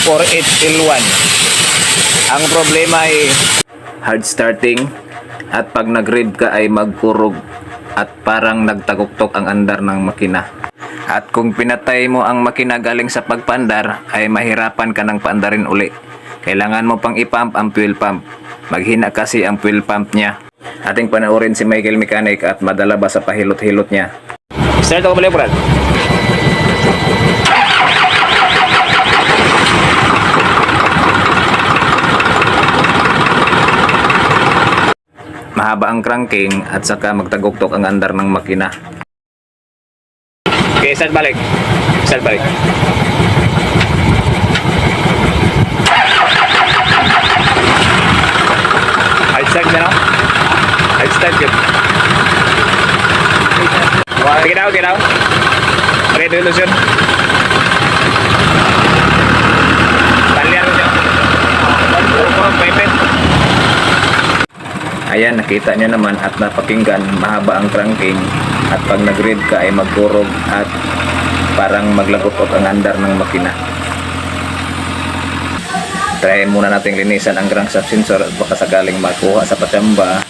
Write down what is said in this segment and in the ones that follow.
4HL1. Ang problema ay hard starting at pag nag-rev ka ay magkurog at parang nagtaguktok ang andar ng makina. At kung pinatay mo ang makina galing sa pagpandar ay mahirapan ka ng paandarin uli. Kailangan mo pang ipump ang fuel pump. Maghina kasi ang fuel pump niya. Ating panoorin si Michael Mechanic at madala ba sa pahilot-hilot niya. Start ako balik, Brad. Mahaba ang cranking at saka magtaguktok ang andar ng makina. Okay, start balik. Start balik. Hard start na, no? Hard start yun. Get out. Ready illusion. Talian mo siya. Pipet. Ayan, nakita nyo naman at napakinggan, mahaba ang cranking at pag nag-rev ka ay magkurog at parang maglagot-ot ang andar ng makina. Try muna natin linisan ang crankshaft sensor at baka sakaling makuha sa patsamba.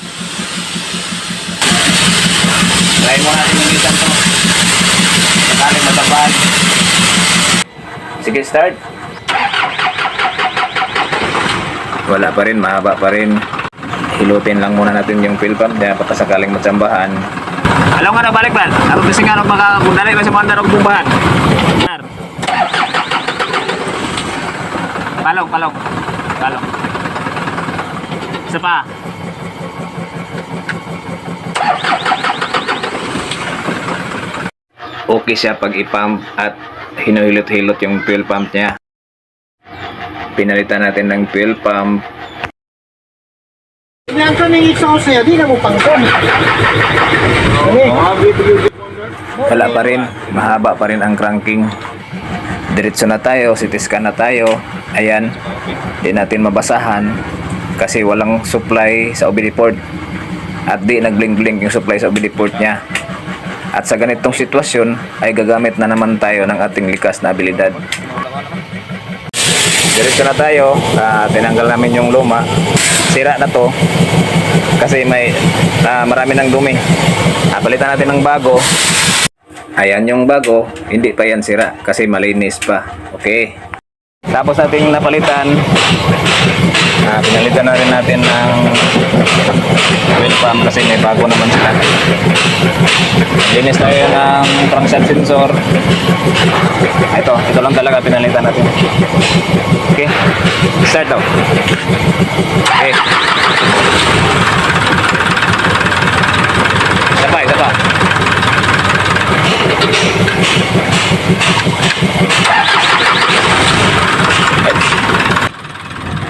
Try muna natin linisan to. Sakaling matabad. Sige, start. Wala pa rin, mahaba pa rin. Hilutin lang muna natin yung fuel pump na pagkasakaling matsambahan. Alam nga na balik ba? Ako kasi nga magdalay ba sa mga darog bumbahan? Kalong. Isa pa. Okay siya pag ipump at hinuhilot-hilot yung fuel pump niya. Pinalitan natin ng fuel pump. Nandito na yung isa ko sa'yo, di na mo pangkon. Wala pa rin, mahaba pa rin ang cranking. Diretso na tayo, CT scan na tayo. Ayan, di natin mabasahan kasi walang supply sa OBD port. At di nag-blink-blink yung supply sa OBD port niya. At sa ganitong sitwasyon ay gagamit na naman tayo ng ating likas na abilidad. Diretso na tayo, tinanggal namin yung luma. Sira na to kasi may marami ng dumi. Palitan natin ng bago. Ayan yung bago, hindi pa yan sira kasi malinis pa. Okay. Tapos ating napalitan, pinalitan na rin natin ng fuel pump kasi may bago naman sila. Linis tayo ng crankshaft sensor. Ito lang talaga pinalitan natin. Okay, start daw. Okay. Isa pa.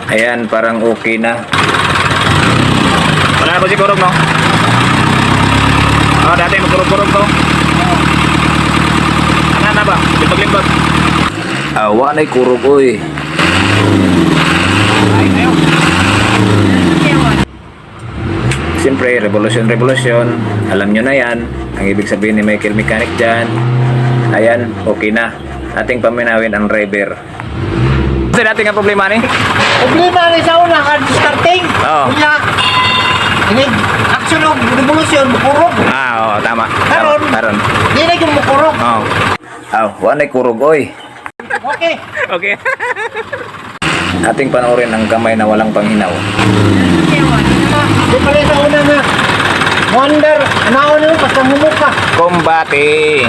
Ayan, parang okay na. Wala na ba si kurog, no? Dati magkurog-kurog to. Ano na ba? Limpag-limpag. Awa na'y kurog, oy. Siyempre, revolution. Alam nyo na yan. Ang ibig sabihin ni Michael Mechanic dyan. Ayan, okay na. Ating paminawin ang driver. Kasi natin ang problema ni? Problema rin sa una, hard starting. Oo. Ini action of revolution, mukurog. Oo, tama. Karon. Di na yung mukurog. Oo. Wanay kurog, oy. Okay. Ating panoorin ang kamay na walang panghinaw. Di pala sa una na. Wonder, naon mo, pagka mumuka. Kombate.